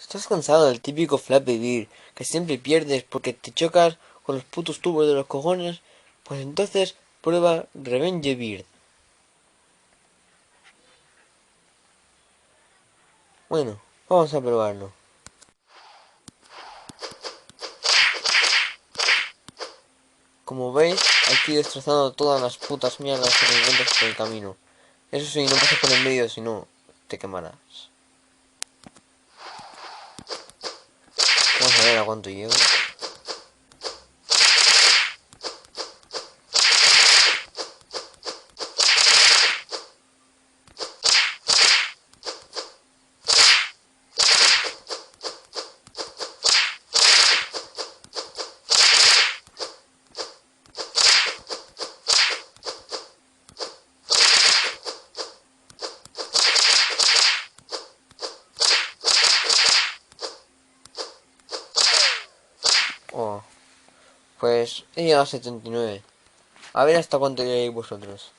¿Estás cansado del típico flappy que siempre pierdes porque te chocas con los putos tubos de los cojones? Pues entonces prueba Revenge Beard. Bueno, vamos a probarlo. Como veis, aquí destrozando todas las putas mierdas que te encuentras por el camino. Eso sí, no pases por el medio, si no, te quemarás. Vamos a ver a cuánto llego. Oh, pues he llegado a 79. A ver hasta cuánto llegáis vosotros.